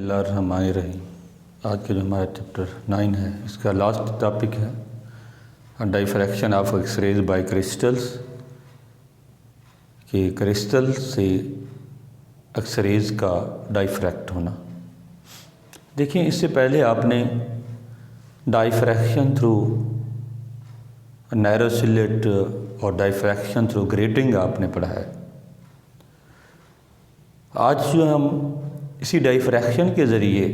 बिस्मिल्लाहिर्रहमानिर्रहीम। आज के जो हमारा चैप्टर 9 है इसका लास्ट टॉपिक है diffraction of x-rays by crystals, कि क्रिस्टल से एक्सरेज का डाइफ्रैक्ट होना। देखिए, इससे पहले आपने डाइफ्रैक्शन थ्रू नैरो स्लिट और डाइफ्रैक्शन थ्रू ग्रेटिंग आपने पढ़ा है। आज जो हम इसी डाइफ्रैक्शन के ज़रिए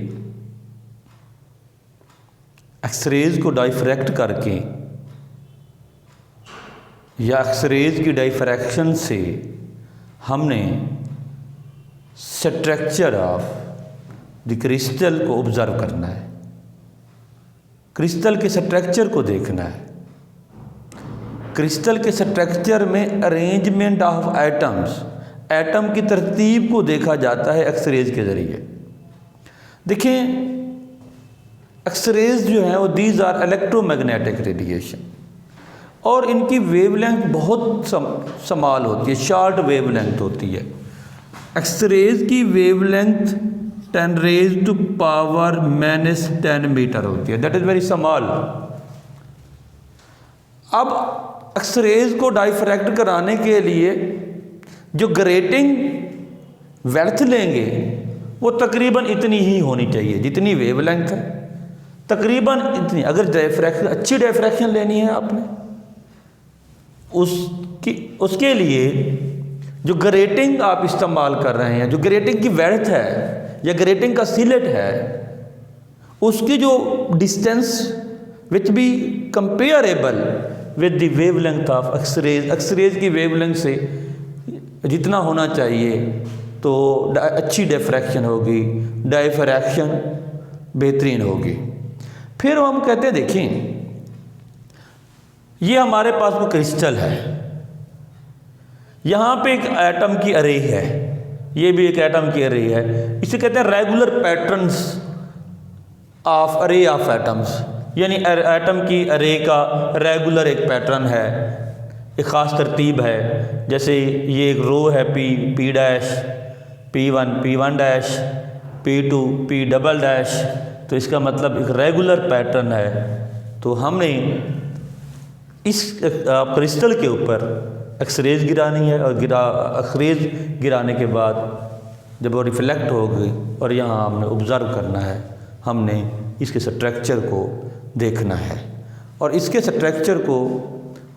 एक्सरेज को डाइफ्रैक्ट करके या एक्सरेज की डाइफ्रैक्शन से हमने स्ट्रक्चर ऑफ द क्रिस्टल को ऑब्ज़र्व करना है, क्रिस्टल के स्ट्रक्चर को देखना है। क्रिस्टल के स्ट्रक्चर में अरेंजमेंट ऑफ एटम्स, एटम की तरतीब को देखा जाता है एक्सरेज के ज़रिए। देखिए, एक्सरेज जो है वो दीज आर इलेक्ट्रोमैग्नेटिक रेडिएशन और इनकी वेवलेंथ बहुत समाल होती है, शॉर्ट वेवलेंथ होती है। एक्सरेज की wavelength 10 raised to power -10 metre होती है, दैट इज़ वेरी स्मॉल। अब एक्सरेज को डाइफ्रैक्ट कराने के लिए जो ग्रेटिंग वेल्थ लेंगे वो तकरीबन इतनी ही होनी चाहिए जितनी वेवलेंथ है, तकरीबन इतनी। अगर डाइफ्रैक्शन, अच्छी डाइफ्रैक्शन लेनी है आपने, उसके लिए जो ग्रेटिंग आप इस्तेमाल कर रहे हैं, जो ग्रेटिंग की वेल्थ है या ग्रेटिंग का सिलेट है, उसकी जो distance which be comparable with the wavelength of X-rays, X-rays की वेवलेंथ से जितना होना चाहिए तो अच्छी डाइफ्रैक्शन होगी, डाइफ्रैक्शन बेहतरीन होगी। फिर हम कहते हैं, देखें ये हमारे पास वो क्रिस्टल है, यहाँ पे एक एटम की अरे है, ये भी एक एटम की अरे है। इसे कहते हैं रेगुलर पैटर्न्स ऑफ अरे ऑफ एटम्स, यानी एटम की अरे का रेगुलर एक पैटर्न है, एक ख़ास तरतीब है। जैसे ये एक रो है P dash, P1 P1 dash, P2 P double dash, तो इसका मतलब एक रेगुलर पैटर्न है। तो हमने इस क्रिस्टल के ऊपर एक्सरेज गिरानी है और एक्सरेज गिराने के बाद जब वो रिफ्लेक्ट होगी और यहाँ हमने ऑब्ज़र्व करना है, हमने इसके स्ट्रक्चर को देखना है। और इसके स्ट्रक्चर को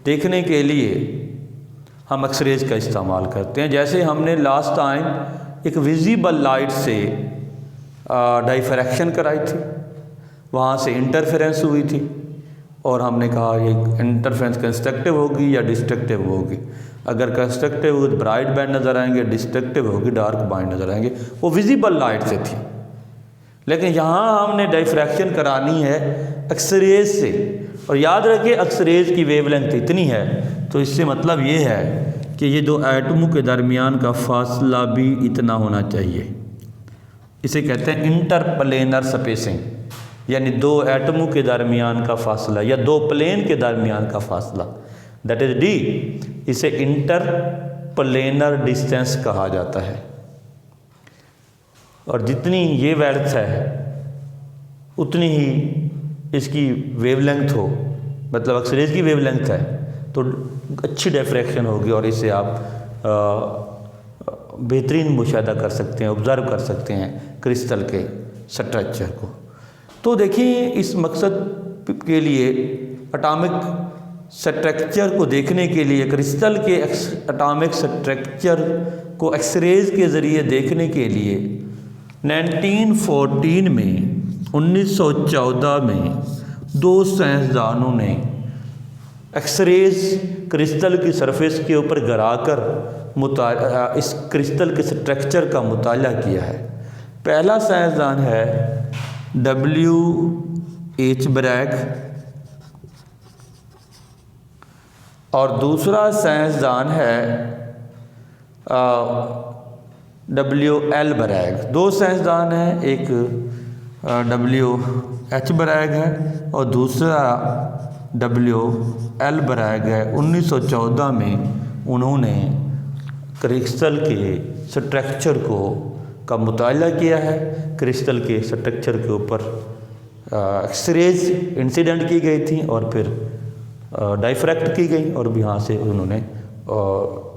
देखने के लिए हम एक्सरेज का इस्तेमाल करते हैं। जैसे हमने लास्ट टाइम एक विजिबल लाइट से डाइफ्रैक्शन कराई थी, वहाँ से इंटरफेरेंस हुई थी और हमने कहा ये इंटरफेरेंस कंस्ट्रक्टिव होगी या डिस्ट्रक्टिव होगी। अगर कंस्ट्रक्टिव होगी तो ब्राइट बैंड नज़र आएंगे, डिस्ट्रक्टिव होगी डार्क बैंड नज़र आएंगे। वो विजिबल लाइट से थी, लेकिन यहाँ हमने डाइफ्रैक्शन करानी है एक्सरेज से। और याद रखिए, एक्सरेज की वेवलेंथ इतनी है, तो इससे मतलब ये है कि ये दो एटमों के दरमियान का फासला भी इतना होना चाहिए। इसे कहते हैं इंटरप्लेनर स्पेसिंग, यानी दो एटमों के दरमियान का फासला या दो प्लेन के दरमियान का फासला, दैट इज डी। इसे इंटरप्लेनर डिस्टेंस कहा जाता है। और जितनी ये वेल्थ है उतनी ही इसकी वेवलेंथ हो, मतलब एक्सरेज की वेवलेंथ है तो अच्छी डाइफ्रैक्शन होगी और इसे आप बेहतरीन मुशाहदा कर सकते हैं, ऑब्ज़र्व कर सकते हैं क्रिस्टल के स्ट्रक्चर को। तो देखिए, इस मकसद के लिए एटॉमिक स्ट्रक्चर को देखने के लिए, क्रिस्टल के एटॉमिक स्ट्रक्चर को एक्सरेज के ज़रिए देखने के लिए 1914 में 1914 में दो साइंसदानों ने एक्सरेज क्रिस्टल की सरफेस के ऊपर गिराकर इस क्रिस्टल के स्ट्रक्चर का मुताला किया है। पहला साइंसदान है W.H. ब्रैग और दूसरा साइंसदान है W.L. ब्रैग। दो साइंसदान हैं, एक W.H. ब्रैग है और दूसरा W.L. ब्रैग है। 1914 में उन्होंने क्रिस्टल के स्ट्रक्चर को का मुताला किया है, क्रिस्टल के स्ट्रक्चर के ऊपर एक्सरेज इंसिडेंट की गई थी और फिर डाइफ्रैक्ट की गई और यहाँ से उन्होंने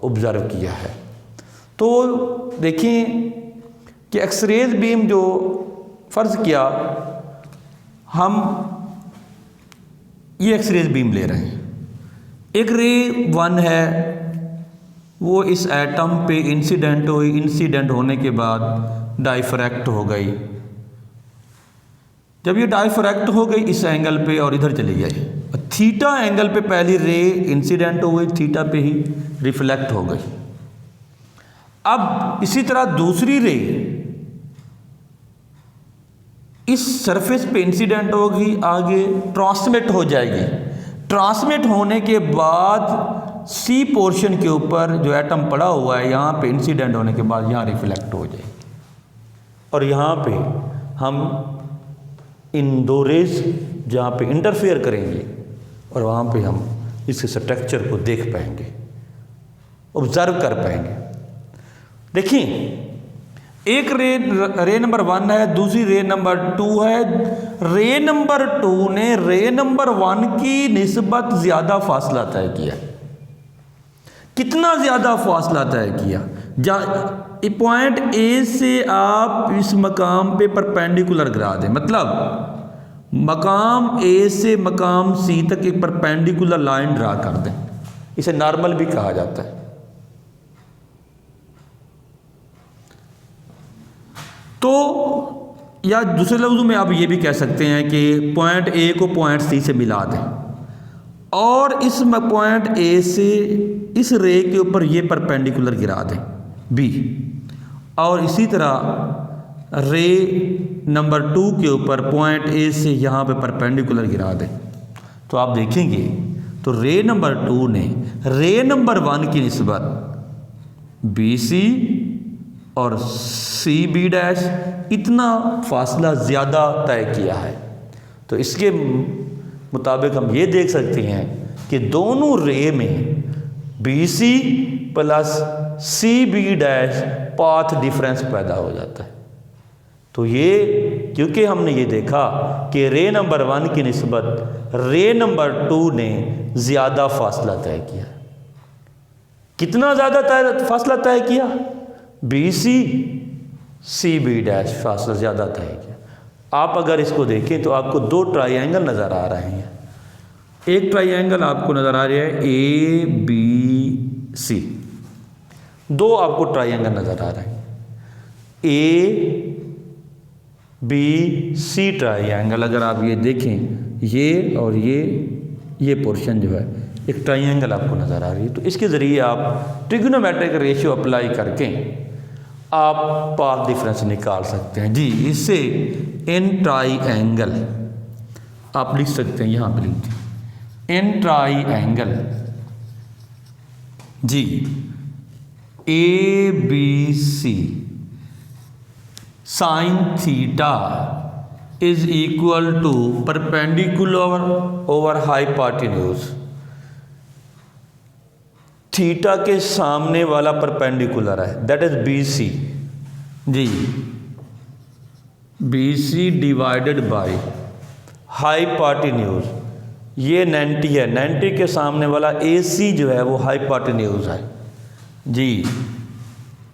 ऑब्ज़र्व किया है। तो देखिए कि एक्सरेज बीम जो फ़र्ज़ किया हम ये एक्सरेज बीम ले रहे हैं, एक रे 1 है वो इस एटम पे इंसिडेंट हुई, इंसिडेंट होने के बाद डाइफ्रैक्ट हो गई। जब ये डाइफ्रैक्ट हो गई इस एंगल पे और इधर चली गई, थीटा एंगल पे पहली रे इंसिडेंट हो गई, थीटा पे ही रिफ्लेक्ट हो गई। अब इसी तरह दूसरी रे इस सरफेस पे इंसिडेंट होगी, आगे ट्रांसमिट हो जाएगी। ट्रांसमिट होने के बाद सी पोर्शन के ऊपर जो एटम पड़ा हुआ है यहाँ पे इंसिडेंट होने के बाद यहाँ रिफ्लेक्ट हो जाएगी और यहाँ पे हम इन दो रेज जहाँ पे इंटरफेयर करेंगे और वहाँ पे हम इस स्ट्रक्चर को देख पाएंगे, ऑब्जर्व कर पाएंगे। देखिए एक रे नंबर 1 है, दूसरी रे नंबर 2 है। रे नंबर 2 ने रे नंबर 1 की निस्बत ज़्यादा फासला तय किया। कितना ज़्यादा फासला तय किया? पॉइंट ए से आप इस मकाम पे परपेंडिकुलर गिरा दें, मतलब मकाम ए से मकाम सी तक एक परपेंडिकुलर लाइन ड्रा कर दें, इसे नॉर्मल भी कहा जाता है। तो या दूसरे लफ्ज़ों में आप ये भी कह सकते हैं कि पॉइंट ए को पॉइंट सी से मिला दें और इस पॉइंट ए से इस रे के ऊपर ये परपेंडिकुलर गिरा दें बी, और इसी तरह रे नंबर 2 के ऊपर पॉइंट ए से यहाँ पे परपेंडिकुलर गिरा दें। तो आप देखेंगे तो रे नंबर 2 ने रे नंबर 1 की निस्बत बी सी और सी बी डैश इतना फासला ज़्यादा तय किया है। तो इसके मुताबिक हम ये देख सकते हैं कि दोनों रे में B C plus C B dash path difference पैदा हो जाता है। तो ये क्योंकि हमने ये देखा कि रे नंबर 1 की निस्बत रे नंबर 2 ने ज़्यादा फासला तय किया। कितना ज़्यादा फासला तय किया? B C C B dash फासला ज़्यादा तय किया। आप अगर इसको देखें तो आपको दो ट्राइंगल नज़र आ रहे हैं। एक ट्राइंगल आपको नज़र आ रहा है ए बी सी, दो आपको ट्राइंगल नज़र आ रहे हैं ए बी सी ट्राइंगल। अगर आप ये देखें ये और ये पोर्शन जो है एक ट्राइंगल आपको नज़र आ रही है। तो इसके ज़रिए आप ट्रिग्नोमेट्रिक रेशियो अप्लाई करके आप पाथ डिफरेंस निकाल सकते हैं जी। इससे इन ट्राइंगल आप लिख सकते हैं, यहाँ पे लिख दें in triangle G A B C sine theta is equal to perpendicular over hypotenuse. Theta के सामने वाला परपेंडिकुलर है, that is B C G. B C divided by hypotenuse, ये 90 है, 90 के सामने वाला ए सी जो है वो हाइपोटेन्यूज है जी।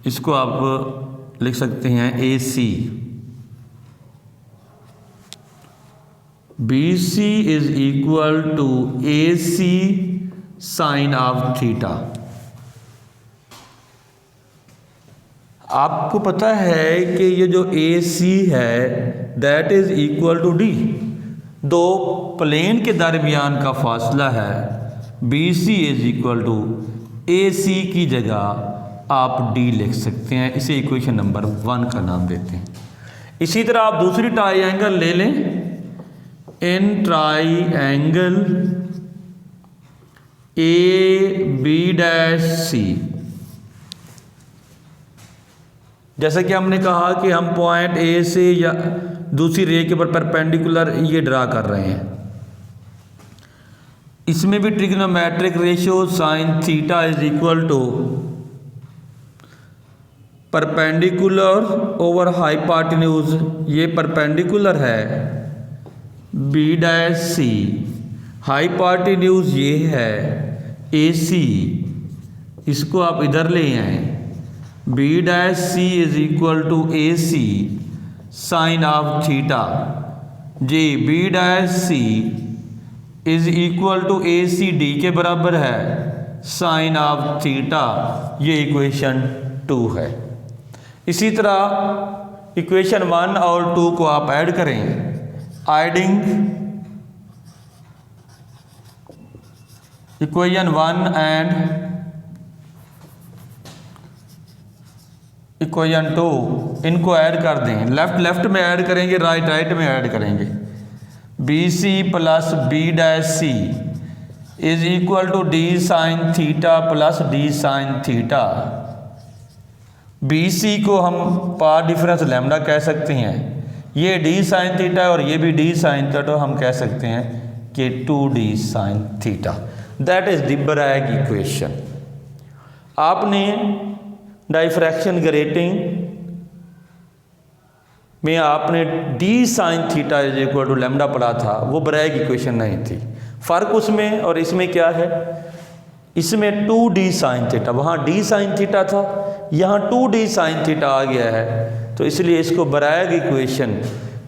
इसको आप लिख सकते हैं A C. B C is equal to A C sine of theta. आपको पता है कि ये जो ए सी है that is equal to D, दो प्लेन के दरमियान का फासला है। B C is equal to A C की जगह आप डी लिख सकते हैं, इसे इक्वेशन नंबर 1 का नाम देते हैं। इसी तरह आप दूसरी ट्राइंगल ले लें, in triangle A B dash C. जैसा कि हमने कहा कि हम पॉइंट ए से या दूसरी रे के ऊपर परपेंडिकुलर ये ड्रा कर रहे हैं, इसमें भी trigonometric ratio sine theta is equal to perpendicular over hypotenuse, ये परपेंडिकुलर है बी डैश सी, हाइपोटेन्यूज ये है ए सी, इसको आप इधर ले आए, B dash C is equal to A C sine of theta, G B dash C is equal to A C D के बराबर है साइन ऑफ थीटा, ये इक्वेशन 2 है। इसी तरह इक्वेशन 1 और 2 को आप ऐड करें, एडिंग इक्वेशन 1 एंड इक्वेशन 2, इनको ऐड कर दें, लेफ्ट लेफ्ट में ऐड करेंगे, राइट राइट में ऐड करेंगे, B C plus B dash C is equal to D sine theta plus D sine theta. B C को हम पाथ डिफरेंस लैम्डा कह सकते हैं, ये डी साइन थीटा और ये भी डी साइन थीटा, हम कह सकते हैं कि 2d sine theta, that is the Bragg equation. आपने डाइफ्रैक्शन ग्रेटिंग में आपने D sine theta is equal to lambda पढ़ा था, वो ब्रैग इक्वेशन नहीं थी। फ़र्क उसमें और इसमें क्या है, इसमें 2d साइन थीटा, वहाँ d साइन थीटा था, यहाँ 2d साइन थीटा आ गया है, तो इसलिए इसको ब्रैग इक्वेशन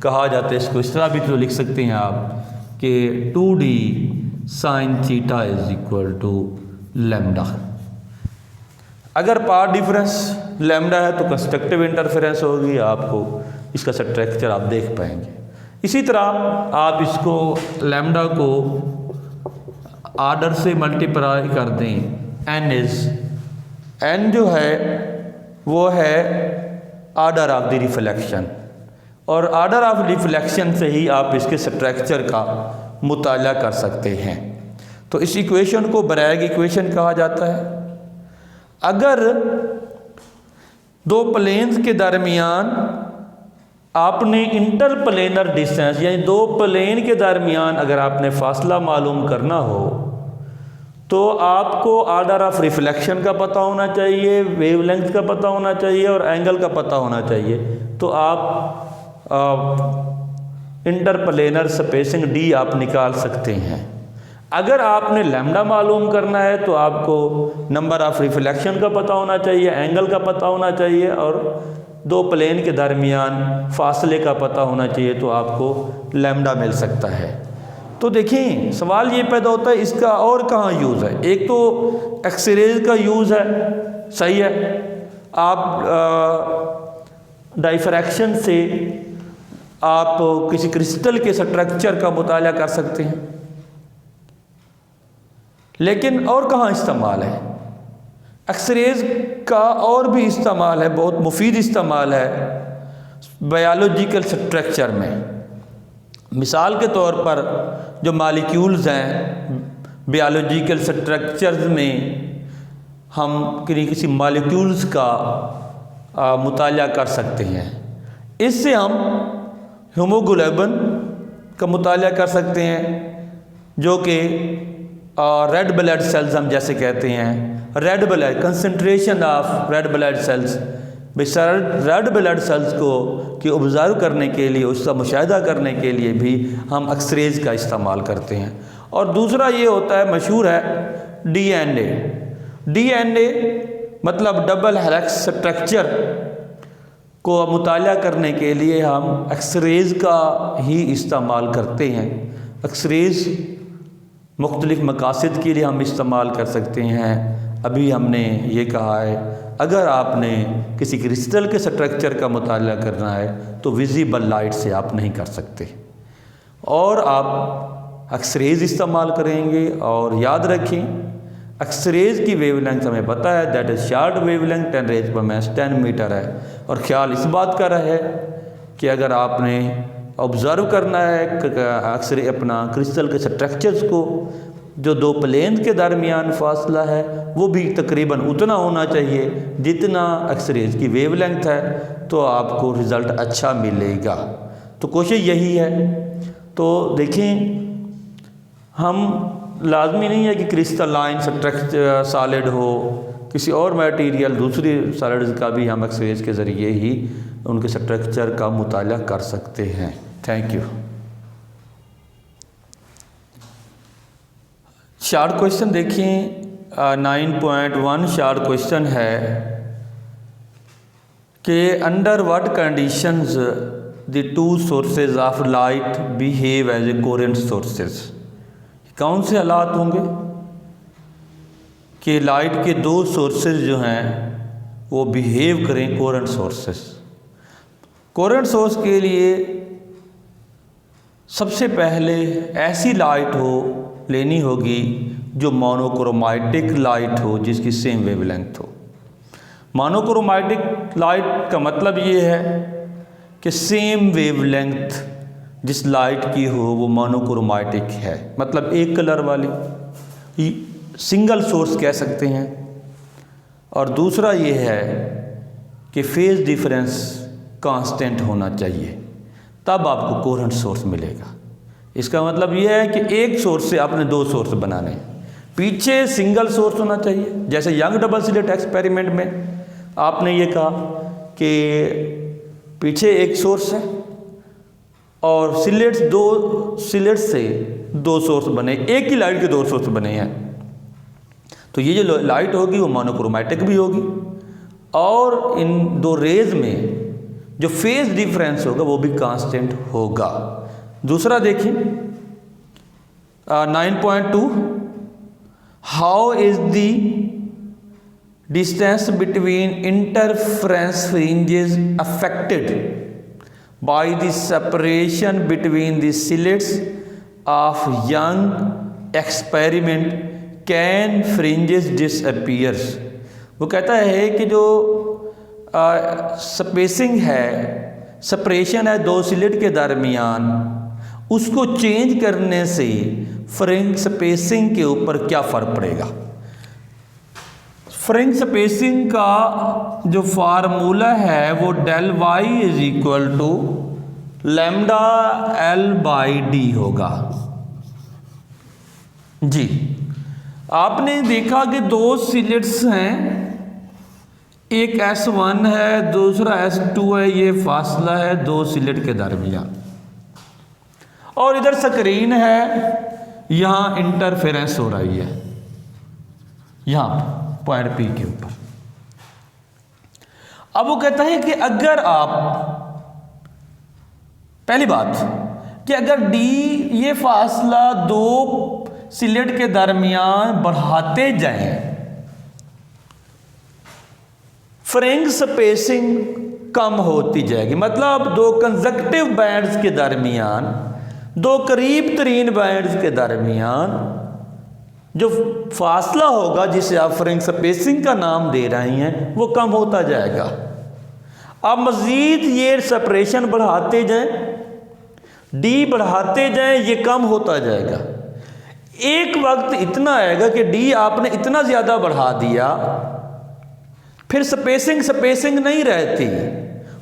कहा जाता है। इसको इस तरह भी तो लिख सकते हैं आप कि 2d sine theta is equal to lambda. अगर पाथ डिफरेंस लैम्डा है तो कंस्ट्रक्टिव इंटरफेरेंस होगी, आपको इसका स्ट्रक्चर आप देख पाएंगे। इसी तरह आप इसको लैम्डा को आर्डर से मल्टीप्लाई कर दें, एन जो है वो है आर्डर ऑफ द रिफ्लेक्शन, और आर्डर ऑफ रिफ्लेक्शन से ही आप इसके स्ट्रक्चर का मुताला कर सकते हैं। तो इस इक्वेशन को ब्रैग इक्वेशन कहा जाता है। अगर दो प्लेन्स के दरमियान आपने इंटरप्लेनर डिस्टेंस, यानी दो प्लेन के दरमियान अगर आपने फासला मालूम करना हो, तो आपको आर्डर ऑफ रिफ्लेक्शन का पता होना चाहिए, वेवलेंथ का पता होना चाहिए और एंगल का पता होना चाहिए। तो आप इंटरप्लेनर स्पेसिंग डी आप निकाल सकते हैं। अगर आपने लैम्डा मालूम करना है तो आपको नंबर ऑफ रिफ्लेक्शन का पता होना चाहिए, एंगल का पता होना चाहिए और दो प्लेन के दरमियान फासले का पता होना चाहिए, तो आपको लैम्डा मिल सकता है। तो देखिए सवाल ये पैदा होता है इसका और कहाँ यूज़ है। एक तो एक्सरेज का यूज़ है, सही है, आप डाइफ्रैक्शन से आप किसी क्रिस्टल के स्ट्रक्चर का मुताला कर सकते हैं, लेकिन और कहाँ इस्तेमाल है? एक्सरेज का और भी इस्तेमाल है, बहुत मुफीद इस्तेमाल है बायोलॉजिकल स्ट्रक्चर में। मिसाल के तौर पर जो मालिक्यूल्स हैं बायोलॉजिकल स्ट्रक्चर्स में, हम किसी मालिक्यूल्स का मुताला कर सकते हैं। इससे हम हीमोग्लोबिन का मुताला कर सकते हैं, जो कि रेड ब्लड सेल्स हम जैसे कहते हैं, red blood concentration of red blood cells. Red blood cells को कि ऑब्ज़र्व करने के लिए, उसका मुशाहिदा करने के लिए भी हम एक्सरेज का इस्तेमाल करते हैं। और दूसरा ये होता है, मशहूर है डीएनए। डीएनए मतलब डबल हेलिक्स स्ट्रक्चर को मुताला करने के लिए हम एक्सरेज का ही इस्तेमाल करते हैं। एक्सरेज मुख्तलिफ मकासद के लिए हम इस्तेमाल कर सकते हैं। अभी हमने ये कहा है अगर आपने किसी क्रिस्टल के स्ट्रक्चर का मुताला करना है तो विजिबल लाइट से आप नहीं कर सकते, और आप एक्सरेज इस्तेमाल करेंगे। और याद रखें एक्सरेज की वेवलेंथ हमें पता है, that is short wavelength 10⁻⁻10 metre है। और ख्याल इस बात का रहे कि अगर आपने ऑब्ज़र्व करना है एक्सरे अपना क्रिस्टल के स्ट्रक्चर्स को, जो दो प्लेन के दरमियान फासला है वो भी तकरीबन उतना होना चाहिए जितना एक्सरेज की वेवलेंथ है, तो आपको रिज़ल्ट अच्छा मिलेगा। तो कोशिश यही है। तो देखें, हम लाजमी नहीं है कि क्रिस्टलाइन स्ट्रक्चर सॉलिड हो किसी और मटेरियल दूसरी सॉलिड्स का भी हम एक्सरेज के ज़रिए ही उनके स्ट्रक्चर का मुताला कर सकते हैं। Thank you. शार्ट क्वेश्चन देखिए 9.1 शार्ट क्वेश्चन है कि under what conditions the two sources of light behave as a coherent sources. कौन से हालात होंगे कि लाइट के दो सोर्सेज जो हैं वो बिहेव करें कोरेंट सोर्सेज। कोरेंट सोर्स के लिए सबसे पहले ऐसी लाइट लेनी होगी जो मोनोक्रोमैटिक लाइट हो, जिसकी सेम वेवलेंथ हो। मोनोक्रोमैटिक लाइट का मतलब ये है कि सेम वेवलेंथ जिस लाइट की हो वो मोनोक्रोमैटिक है, मतलब एक कलर वाली, सिंगल सोर्स कह सकते हैं। और दूसरा ये है कि फेज डिफरेंस कांस्टेंट होना चाहिए, तब आपको कोरेंट सोर्स मिलेगा। इसका मतलब ये है कि एक सोर्स से आपने दो सोर्स बनाने, पीछे सिंगल सोर्स होना चाहिए। जैसे यंग डबल स्लिट एक्सपेरिमेंट में आपने ये कहा कि पीछे एक सोर्स है और दो स्लिट्स से दो सोर्स बने, एक ही लाइट के दो सोर्स बने हैं, तो ये जो लाइट होगी वो मोनोक्रोमैटिक भी होगी और इन दो रेज में जो फेज डिफरेंस होगा वो भी कांस्टेंट होगा। दूसरा देखिए 9.2 how is the distance between interference fringes affected by the separation between the slits of young experiment can fringes disappears. वो कहता है कि जो स्पेसिंग है, सेपरेशन है दो स्लिट के दरमियान, उसको चेंज करने से फ्रिंज स्पेसिंग के ऊपर क्या फ़र्क पड़ेगा। फ्रिंज स्पेसिंग का जो फार्मूला है वो del Y is equal to lambda L by D होगा। जी, आपने देखा कि दो स्लिट्स हैं, एक S1 है, दूसरा S2 है, ये फासला है दो स्लिट के दरमियान, और इधर स्क्रीन है, यहाँ इंटरफेरेंस हो रही है, यहाँ पॉइंट P के ऊपर। अब वो कहता है कि अगर आप, पहली बात कि अगर D ये फासला दो स्लिट के दरमियान बढ़ाते जाएं, फ्रिंज स्पेसिंग कम होती जाएगी। मतलब दो कंजक्टिव बैंड्स के दरमियान, दो करीब तरीन बैंड्स के दरमियान जो फासला होगा जिसे आप फ्रिंज स्पेसिंग का नाम दे रही हैं वो कम होता जाएगा। अब मज़ीद ये सेपरेशन बढ़ाते जाएं, D बढ़ाते जाएं, ये कम होता जाएगा। एक वक्त इतना आएगा कि D आपने इतना ज़्यादा बढ़ा दिया, फिर स्पेसिंग नहीं रहती,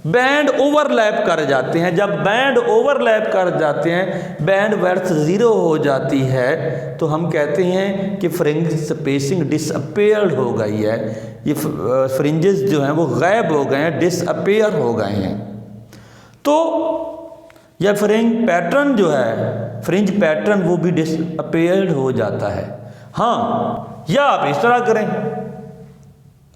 बैंड ओवरलैप कर जाते हैं। जब बैंड ओवरलैप कर जाते हैं, बैंड वर्थ ज़ीरो हो जाती है, तो हम कहते हैं कि फ्रिंज स्पेसिंग डिसअपेयर्ड हो गई है, ये फ्रिंजेस जो हैं वो गायब हो गए हैं, डिसअपेयर हो गए हैं। तो यह फ्रिंज पैटर्न जो है, फ्रिंज पैटर्न वो भी डिसअपेयर्ड हो जाता है। हाँ, या आप इस तरह करें,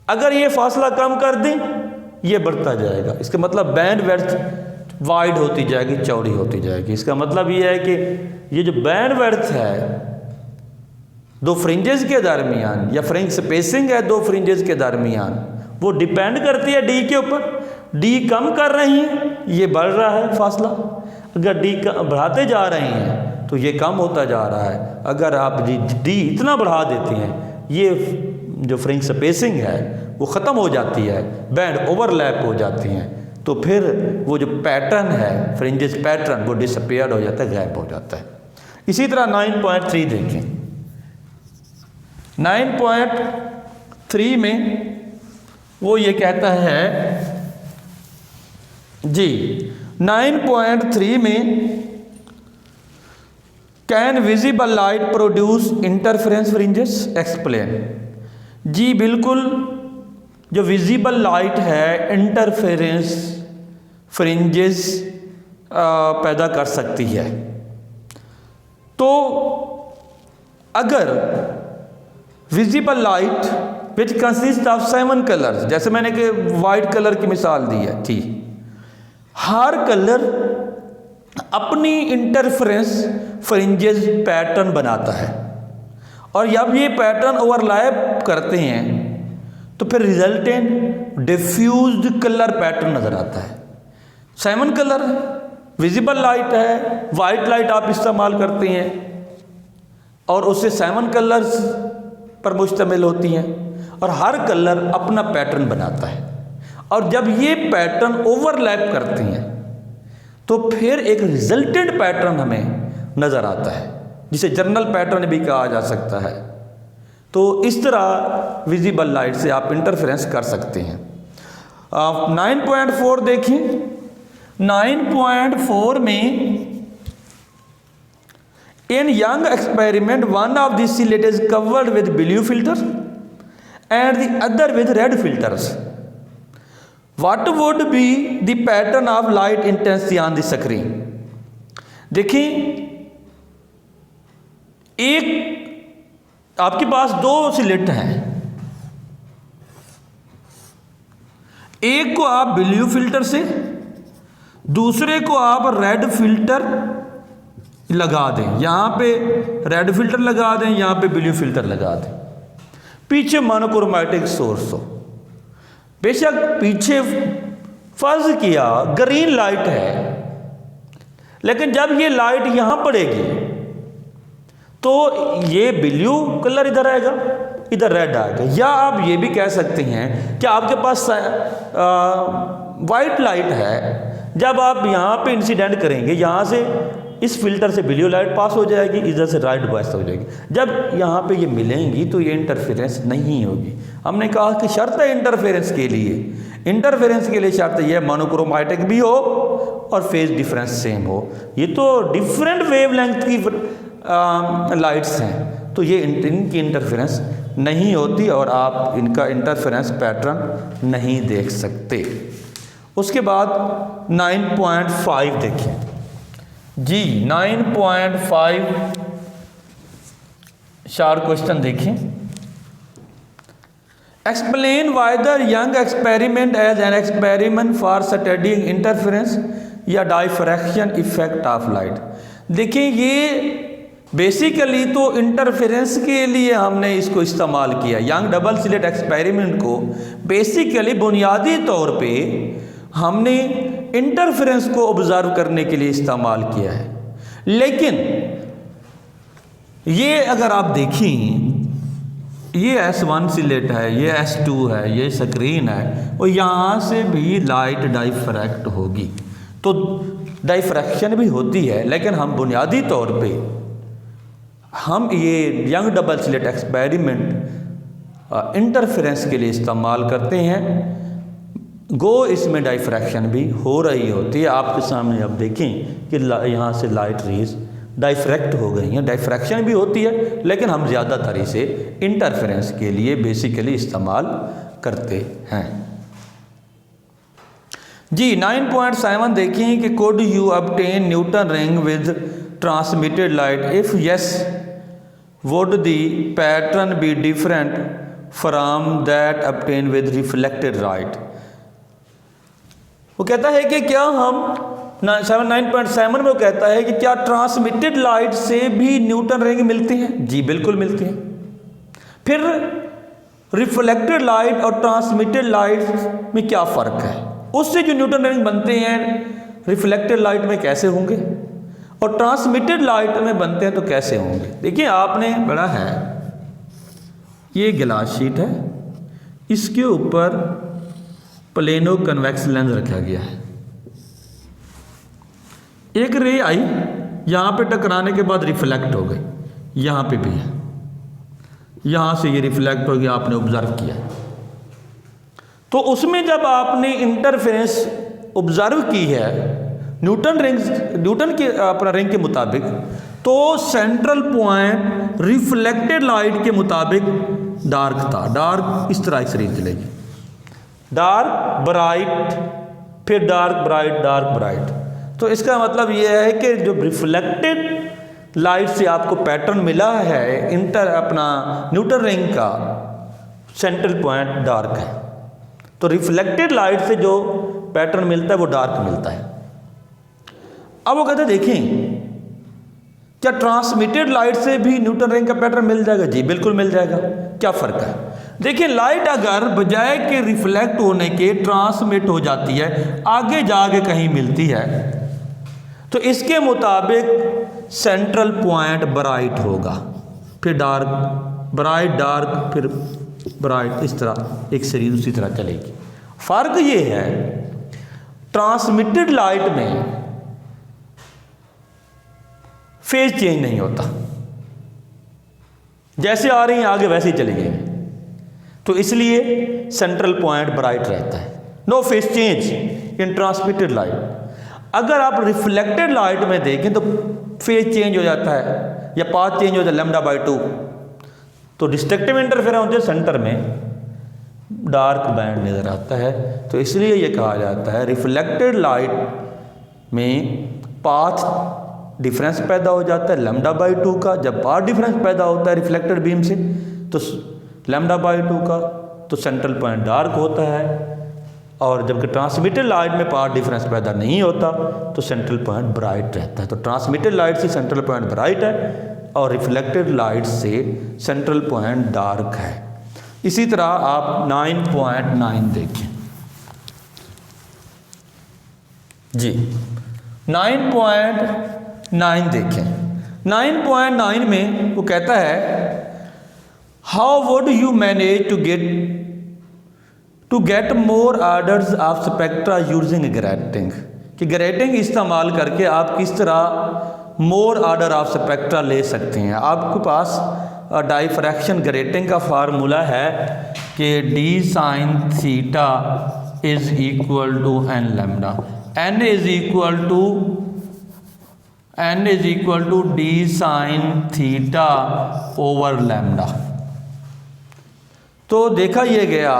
अगर ये फासला कम कर दें ये बढ़ता जाएगा, इसका मतलब बैंड वर्थ वाइड होती जाएगी, चौड़ी होती जाएगी। इसका मतलब ये है कि ये जो बैंड वर्थ है दो फ्रिंजेस के दरमियान, या फ्रिंज स्पेसिंग है दो फ्रिंजेस के दरमियान, वो डिपेंड करती है D के ऊपर। D कम कर रही हैं, ये बढ़ रहा है फासला। अगर D बढ़ाते जा रहे हैं तो ये कम होता जा रहा है। अगर आप D इतना बढ़ा देती हैं, ये जो फ्रिंज स्पेसिंग है वो ख़त्म हो जाती है, बैंड ओवरलैप हो जाती हैं, तो फिर वो जो पैटर्न है फ्रिंजेस पैटर्न वो डिसअपेयर हो जाता है, गायब हो जाता है। इसी तरह 9.3 देखें। 9.3 में वो ये कहता है जी, 9.3 में can visible light produce interference fringes, explain. जी बिल्कुल, जो विजिबल लाइट है इंटरफेरेंस फ्रिंजेस पैदा कर सकती है। तो अगर visible light which consist of 7 colours, जैसे मैंने कि वाइट कलर की मिसाल दी है, ठीक, हर कलर अपनी इंटरफेरेंस फ्रिंजेस पैटर्न बनाता है और जब ये पैटर्न ओवरलैप करते हैं तो फिर रिजल्टेंट डिफ्यूज्ड कलर पैटर्न नज़र आता है। 7 कलर विजिबल लाइट है, वाइट लाइट आप इस्तेमाल करते हैं और उससे 7 कलर्स पर मुश्तमिल होती हैं और हर कलर अपना पैटर्न बनाता है और जब ये पैटर्न ओवरलैप करते हैं तो फिर एक रिजल्टेंट पैटर्न हमें नज़र आता है जिसे जनरल पैटर्न भी कहा जा सकता है। तो इस तरह विजिबल लाइट से आप इंटरफेरेंस कर सकते हैं। 9.4 देखें। 9.4 में in Young experiment one of the slit is covered with blue filter and the other with red filters. What would be the pattern of light intensity on the screen. देखिए, एक आपके पास 2 स्लिट हैं, एक को आप ब्लू फिल्टर से, दूसरे को आप रेड फिल्टर लगा दें। यहां पे रेड फिल्टर लगा दें, यहां पे ब्लू फिल्टर लगा दें, पीछे मोनोक्रोमैटिक सोर्स हो। बेशक पीछे फर्ज किया ग्रीन लाइट है, लेकिन जब ये लाइट यहां पड़ेगी तो ये ब्लू कलर इधर आएगा, इधर रेड आएगा। या आप ये भी कह सकते हैं कि आपके पास वाइट लाइट है, जब आप यहाँ पे इंसिडेंट करेंगे, यहाँ से इस फिल्टर से ब्लू लाइट पास हो जाएगी, इधर से रेड पास हो जाएगी। जब यहाँ पे ये मिलेंगी तो ये इंटरफेरेंस नहीं होगी। हमने कहा कि शर्त है इंटरफेरेंस के लिए शर्त यह है मोनोक्रोमैटिक भी हो और फेज डिफरेंस सेम हो। ये तो डिफरेंट वेवलेंथ की लाइट्स हैं, तो ये इनकी इंटरफेरेंस नहीं होती और आप इनका इंटरफेरेंस पैटर्न नहीं देख सकते। उसके बाद 9.5 देखें जी। 9.5 शार्ट क्वेश्चन देखें। Explain why the Young experiment as an experiment for studying interference या डाइफ्रैक्शन इफेक्ट ऑफ लाइट। देखिए, ये बेसिकली तो इंटरफेरेंस के लिए हमने इसको इस्तेमाल किया। यंग डबल स्लिट एक्सपेरिमेंट को बेसिकली बुनियादी तौर पे हमने इंटरफेरेंस को ऑब्जर्व करने के लिए इस्तेमाल किया है। लेकिन ये अगर आप देखें, ये S1 स्लिट है, ये S2 है, ये स्क्रीन है और यहाँ से भी लाइट डाइफ्रैक्ट होगी, तो डाइफ्रैक्शन भी होती है। लेकिन हम बुनियादी तौर पे हम ये young double slit experiment interference के लिए इस्तेमाल करते हैं। गो इसमें डाइफ्रैक्शन भी हो रही होती है। आपके सामने अब देखें कि यहाँ से लाइट रेज डाइफ्रैक्ट हो गई हैं, डाइफ्रैक्शन भी होती है, लेकिन हम ज़्यादातर इसे इंटरफेरेंस के लिए बेसिकली इस्तेमाल करते हैं जी। 9.7 देखें कि could you obtain Newton ring with transmitted light? If yes, would the pattern be different from that obtained with reflected light? वो कहता है कि क्या हम 9.7 में वो कहता है कि क्या ट्रांसमिटेड लाइट से भी न्यूटन रिंग मिलते हैं? जी बिल्कुल मिलते हैं। फिर रिफ्लेक्टेड लाइट और ट्रांसमिटेड लाइट में क्या फ़र्क है? उससे जो न्यूटन रिंग बनते हैं रिफ्लेक्टेड लाइट में कैसे होंगे और ट्रांसमिटेड लाइट में बनते हैं तो कैसे होंगे? देखिए, आपने बड़ा है, ये गिलास शीट है, इसके ऊपर प्लेनो कन्वेक्स लेंस रखा गया है। एक रे आई, यहाँ पे टकराने के बाद रिफ्लेक्ट हो गई, यहाँ पे भी है, यहाँ से ये रिफ्लेक्ट हो गया, आपने ऑब्जर्व किया। तो उसमें जब आपने इंटरफेरेंस ऑब्जर्व की है न्यूटन के अपना रिंग के मुताबिक, तो सेंट्रल पॉइंट रिफ्लेक्टेड लाइट के मुताबिक डार्क था, डार्क इस तरह एक सीरीज चलेगी, डार्क ब्राइट, फिर डार्क ब्राइट, डार्क ब्राइट। तो इसका मतलब ये है कि जो रिफ्लेक्टेड लाइट से आपको पैटर्न मिला है अपना न्यूटन रिंग का, सेंट्रल पॉइंट डार्क है। तो रिफ्लेक्टेड लाइट से जो पैटर्न मिलता है वो डार्क मिलता है। अब वो कहते हैं देखें क्या ट्रांसमिटेड लाइट से भी न्यूटन रिंग का पैटर्न मिल जाएगा? जी बिल्कुल मिल जाएगा। क्या फ़र्क है? देखिए लाइट अगर बजाय के रिफ्लेक्ट होने के ट्रांसमिट हो जाती है, आगे जाके कहीं मिलती है, तो इसके मुताबिक सेंट्रल पॉइंट ब्राइट होगा, फिर डार्क, ब्राइट, डार्क, फिर ब्राइट, इस तरह एक सीरीज उसी तरह चलेगी। फ़र्क ये है ट्रांसमिटेड लाइट में फेज चेंज नहीं होता, जैसे आ रही हैं आगे वैसे ही चली गई, तो इसलिए सेंट्रल पॉइंट ब्राइट रहता है। No phase change in transmitted light. अगर आप रिफ्लेक्टेड लाइट में देखें तो फेज चेंज हो जाता है या पाथ चेंज हो जाता है λ/2, तो डिस्ट्रक्टिव इंटरफेरेंस होते सेंटर में डार्क बैंड नज़र आता है। तो इसलिए ये कहा जाता है रिफ्लेक्टेड लाइट में पाथ डिफरेंस पैदा हो जाता है λ/2 का। जब पाथ डिफरेंस पैदा होता है रिफ्लेक्टेड बीम से तो λ/2 का, तो सेंट्रल पॉइंट डार्क होता है। और जबकि ट्रांसमिटेड लाइट में पाथ डिफरेंस पैदा नहीं होता तो सेंट्रल पॉइंट ब्राइट रहता है। तो ट्रांसमिटेड लाइट से सेंट्रल पॉइंट ब्राइट है और रिफ्लेक्टेड लाइट से सेंट्रल पॉइंट डार्क है। इसी तरह आप 9.9 देखें जी, 9.9 देखें। 9.9 में वो कहता है how would you manage to get more orders of spectra using grating, कि ग्रेटिंग इस्तेमाल करके आप किस तरह मोर ऑर्डर ऑफ स्पेक्ट्रा ले सकते हैं। आपके पास डाइफ्रैक्शन ग्रेटिंग का फार्मूला है कि d sin theta is equal to n lambda, n is equal to d sin theta over lambda. तो देखा ये गया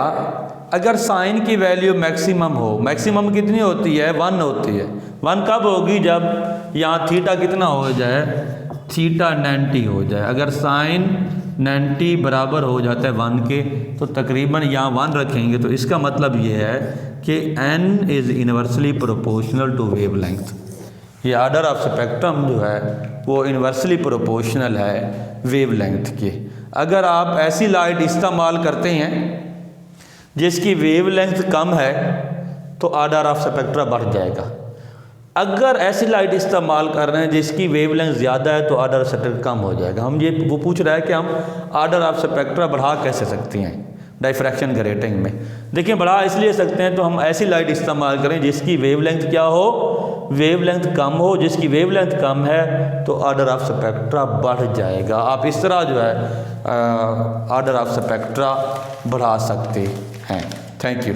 अगर साइन की वैल्यू मैक्सिमम हो, मैक्सिमम कितनी होती है? 1 होती है। 1 कब होगी? जब यहाँ थीटा कितना हो जाए? थीटा 90 हो जाए। अगर साइन 90 बराबर हो जाता है 1 के तो तकरीबन यहाँ 1 रखेंगे, तो इसका मतलब ये है कि n is inversely proportional to wavelength. ये आर्डर ऑफ स्पेक्ट्रम जो है वो इन्वर्सली प्रोपोर्शनल है वेव लेंथ के। अगर आप ऐसी लाइट इस्तेमाल करते हैं जिसकी वेव लेंथ कम है तो आर्डर ऑफ स्पेक्ट्रा बढ़ जाएगा। अगर ऐसी लाइट इस्तेमाल कर रहे हैं जिसकी वेव लेंथ ज़्यादा है तो आर्डर ऑफ स्पेक्ट्रा कम हो जाएगा। हम ये वो पूछ रहा है कि हम आर्डर ऑफ स्पेक्ट्रा बढ़ा कैसे सकते हैं डाइफ्रैक्शन ग्रेटिंग में। देखिए बढ़ा इसलिए सकते हैं तो हम ऐसी लाइट इस्तेमाल करें जिसकी वेव लेंथ क्या हो? वेव लेंथ कम हो। जिसकी वेव लेंथ कम है तो आर्डर ऑफ स्पेक्ट्रा बढ़ जाएगा। आप इस तरह जो है आर्डर ऑफ स्पेक्ट्रा बढ़ा सकते हैं। Thank you.